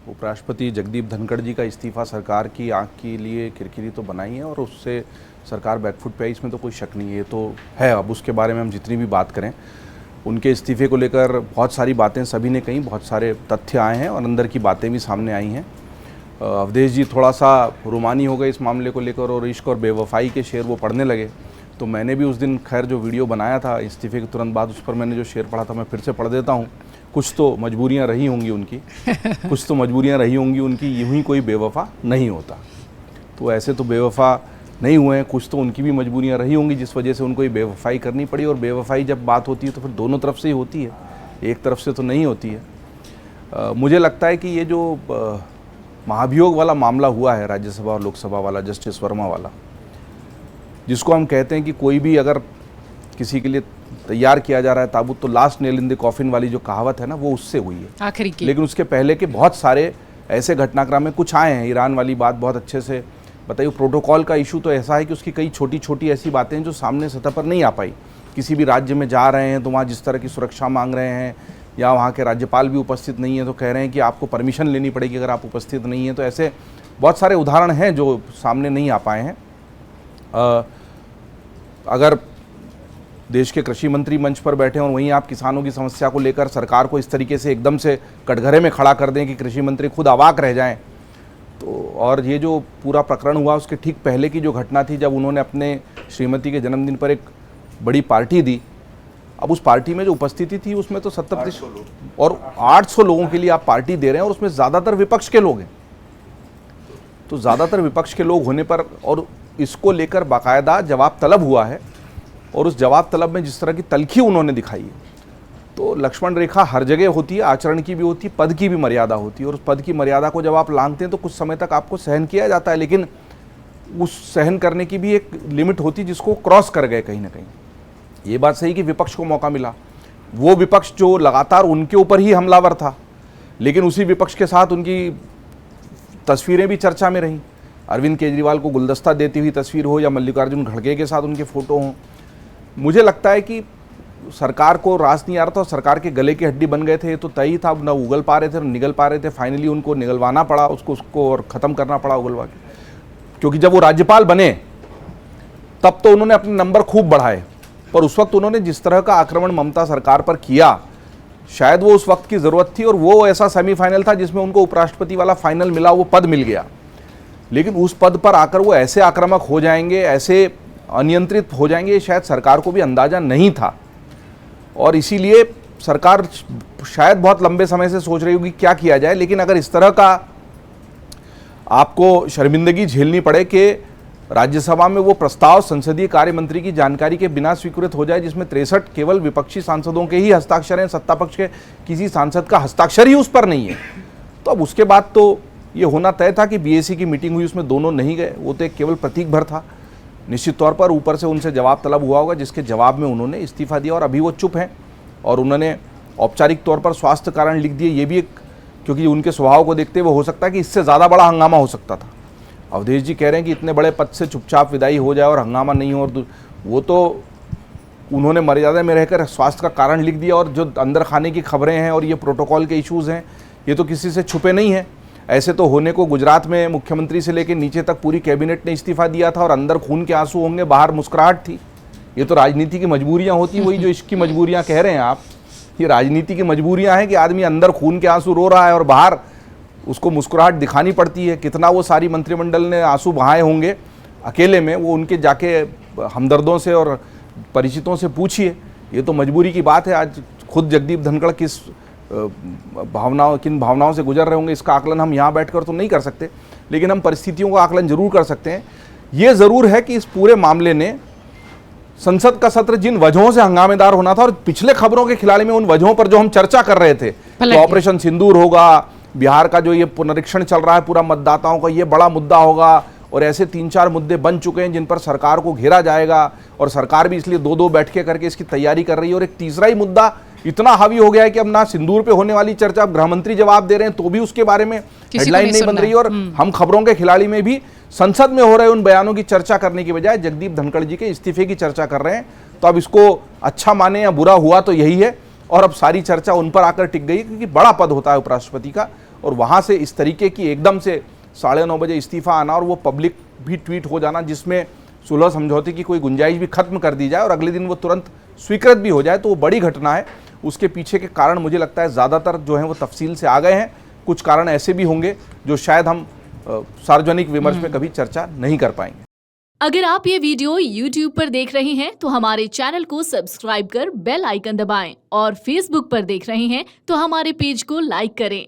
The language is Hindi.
उपराष्ट्रपति जगदीप धनखड़ जी का इस्तीफा सरकार की आंख के लिए खिरखिरी तो बनाई है और उससे सरकार बैकफुट पे आई, इसमें तो कोई शक नहीं है। ये तो है, अब उसके बारे में हम जितनी भी बात करें, उनके इस्तीफे को लेकर बहुत सारी बातें सभी ने कही, बहुत सारे तथ्य आए हैं और अंदर की बातें भी सामने आई हैं। अवधेश जी थोड़ा सा रुमानी हो गए इस मामले को लेकर और इश्क और बेवफाई के शेर वो पढ़ने लगे। तो मैंने भी उस दिन खैर जो वीडियो बनाया था इस्तीफे के तुरंत बाद, उस पर मैंने जो शेर पढ़ा था मैं फिर से पढ़ देता हूँ। कुछ तो मजबूरियाँ रही होंगी उनकी कुछ तो मजबूरियाँ रही होंगी उनकी, यूं ही कोई बेवफा नहीं होता। तो ऐसे तो बेवफा नहीं हुए हैं, कुछ तो उनकी भी मजबूरियाँ रही होंगी जिस वजह से उनको ये बेवफाई करनी पड़ी। और बेवफाई जब बात होती है तो फिर दोनों तरफ से ही होती है, एक तरफ से तो नहीं होती है। मुझे लगता है कि ये जो महाभियोग वाला मामला हुआ है राज्यसभा और लोकसभा वाला, जस्टिस वर्मा वाला, जिसको हम कहते हैं कि कोई भी अगर किसी के लिए तैयार किया जा रहा है ताबूत तो last nail in the coffin वाली जो कहावत है ना, वो उससे हुई है आखिरी की। लेकिन उसके पहले के बहुत सारे ऐसे घटनाक्रम में कुछ आए हैं। ईरान वाली बात बहुत अच्छे से बताइए। प्रोटोकॉल का इशू तो ऐसा है कि उसकी कई छोटी छोटी ऐसी बातें हैं जो सामने सतह पर नहीं आ पाई। किसी भी राज्य में जा रहे हैं तो वहाँ जिस तरह की सुरक्षा मांग रहे हैं, या वहाँ के राज्यपाल भी उपस्थित नहीं है तो कह रहे हैं कि आपको परमिशन लेनी पड़ेगी अगर आप उपस्थित नहीं हैं। तो ऐसे बहुत सारे उदाहरण हैं जो सामने नहीं आ पाए हैं। अगर देश के कृषि मंत्री मंच पर बैठे और वहीं आप किसानों की समस्या को लेकर सरकार को इस तरीके से एकदम से कटघरे में खड़ा कर दें कि कृषि मंत्री खुद अवाक रह जाएं, तो और ये जो पूरा प्रकरण हुआ उसके ठीक पहले की जो घटना थी जब उन्होंने अपने श्रीमती के जन्मदिन पर एक बड़ी पार्टी दी। अब उस पार्टी में जो उपस्थिति थी उसमें तो 70% और 800 लोगों के लिए आप पार्टी दे रहे हैं और उसमें ज़्यादातर विपक्ष के लोग हैं। तो ज़्यादातर विपक्ष के लोग होने पर और इसको लेकर बाकायदा जवाब तलब हुआ है और उस जवाब तलब में जिस तरह की तलखी उन्होंने दिखाई है, तो लक्ष्मण रेखा हर जगह होती है, आचरण की भी होती है, पद की भी मर्यादा होती है। और उस पद की मर्यादा को जब आप लांघते हैं तो कुछ समय तक आपको सहन किया जाता है, लेकिन उस सहन करने की भी एक लिमिट होती है जिसको क्रॉस कर गए कहीं ना कहीं। ये बात सही कि विपक्ष को मौका मिला, वो विपक्ष जो लगातार उनके ऊपर ही हमलावर था, लेकिन उसी विपक्ष के साथ उनकी तस्वीरें भी चर्चा में रहीं। अरविंद केजरीवाल को गुलदस्ता देती हुई तस्वीर हो या मल्लिकार्जुन खड़गे के साथ उनके फ़ोटो हों। मुझे लगता है कि सरकार को रास नहीं आ रहा था, सरकार के गले की हड्डी बन गए थे, ये तो तय ही था। न उगल पा रहे थे न निगल पा रहे थे, फाइनली उनको निगलवाना पड़ा, उसको और ख़त्म करना पड़ा उगलवा के। क्योंकि जब वो राज्यपाल बने तब तो उन्होंने अपने नंबर खूब बढ़ाए, पर उस वक्त उन्होंने जिस तरह का आक्रमण ममता सरकार पर किया, शायद वो उस वक्त की ज़रूरत थी और वो ऐसा सेमीफाइनल था जिसमें उनको उपराष्ट्रपति वाला फाइनल मिला, वो पद मिल गया। लेकिन उस पद पर आकर वो ऐसे आक्रामक हो जाएंगे, ऐसे अनियंत्रित हो जाएंगे, शायद सरकार को भी अंदाज़ा नहीं था। और इसीलिए सरकार शायद बहुत लंबे समय से सोच रही होगी क्या किया जाए। लेकिन अगर इस तरह का आपको शर्मिंदगी झेलनी पड़े कि राज्यसभा में वो प्रस्ताव संसदीय कार्य मंत्री की जानकारी के बिना स्वीकृत हो जाए जिसमें 63 केवल विपक्षी सांसदों के ही हस्ताक्षर हैं, सत्ता पक्ष के किसी सांसद का हस्ताक्षर ही उस पर नहीं है, तो अब उसके बाद तो ये होना तय था कि बीएसी की मीटिंग हुई, उसमें दोनों नहीं गए, वो तो केवल प्रतीक भर था। निश्चित तौर पर ऊपर से उनसे जवाब तलब हुआ होगा जिसके जवाब में उन्होंने इस्तीफा दिया और अभी वो चुप हैं और उन्होंने औपचारिक तौर पर स्वास्थ्य कारण लिख दिए। ये भी एक, क्योंकि उनके स्वभाव को देखते हुए हो सकता है कि इससे ज़्यादा बड़ा हंगामा हो सकता था। अवधेश जी कह रहे हैं कि इतने बड़े पद से चुपचाप विदाई हो जाए और हंगामा नहीं हो, और वो तो उन्होंने मर्यादा में रहकर स्वास्थ्य का कारण लिख दिया। और जो अंदर खाने की खबरें हैं और ये प्रोटोकॉल के इश्यूज़ हैं, ये तो किसी से छुपे नहीं हैं। ऐसे तो होने को गुजरात में मुख्यमंत्री से लेकर नीचे तक पूरी कैबिनेट ने इस्तीफा दिया था और अंदर खून के आंसू होंगे, बाहर मुस्कुराहट थी। ये तो राजनीति की मजबूरियां होती, वही जो इसकी मजबूरियां कह रहे हैं आप, ये राजनीति की मजबूरियां हैं कि आदमी अंदर खून के आंसू रो रहा है और बाहर उसको मुस्कुराहट दिखानी पड़ती है। कितना वो सारी मंत्रिमंडल ने आंसू बहाए होंगे अकेले में, वो उनके जाके हमदर्दों से और परिचितों से पूछिए। ये तो मजबूरी की बात है। आज खुद जगदीप धनखड़ किन भावनाओं से गुजर रहे होंगे, इसका आकलन हम यहाँ बैठकर तो नहीं कर सकते, लेकिन हम परिस्थितियों का आकलन जरूर कर सकते हैं। ये ज़रूर है कि इस पूरे मामले ने संसद का सत्र जिन वजहों से हंगामेदार होना था और पिछले खबरों के खिलाड़ी में उन वजहों पर जो हम चर्चा कर रहे थे, तो ऑपरेशन सिंदूर होगा, बिहार का जो ये पुनरीक्षण चल रहा है पूरा मतदाताओं का, ये बड़ा मुद्दा होगा, और ऐसे 3-4 मुद्दे बन चुके हैं जिन पर सरकार को घेरा जाएगा और सरकार भी इसलिए 2-2 बैठकें करके इसकी तैयारी कर रही है। और एक तीसरा ही मुद्दा इतना हावी हो गया है कि अब ना सिंदूर पे होने वाली चर्चा, अब गृहमंत्री जवाब दे रहे हैं तो भी उसके बारे में हेडलाइन नहीं बन रही। और हम खबरों के खिलाड़ी में भी संसद में हो रहे उन बयानों की चर्चा करने की बजाय जगदीप धनखड़ जी के इस्तीफे की चर्चा कर रहे हैं। तो अब इसको अच्छा माने या बुरा हुआ तो यही है, और अब सारी चर्चा उन पर आकर टिक गई, क्योंकि बड़ा पद होता है उपराष्ट्रपति का और वहाँ से इस तरीके की एकदम से 9:30 बजे इस्तीफा आना और वो पब्लिक भी ट्वीट हो जाना जिसमें सुलह समझौते की कोई गुंजाइश भी खत्म कर दी जाए और अगले दिन वो तुरंत स्वीकृत भी हो जाए, तो वो बड़ी घटना है। उसके पीछे के कारण मुझे लगता है ज़्यादातर जो हैं वो तफसील से आ गए हैं। कुछ कारण ऐसे भी होंगे जो शायद हम सार्वजनिक विमर्श में कभी चर्चा नहीं कर पाएंगे। अगर आप ये वीडियो YouTube पर देख रहे हैं तो हमारे चैनल को सब्सक्राइब कर बेल आइकन दबाएं और Facebook पर देख रहे हैं तो हमारे पेज को लाइक करें।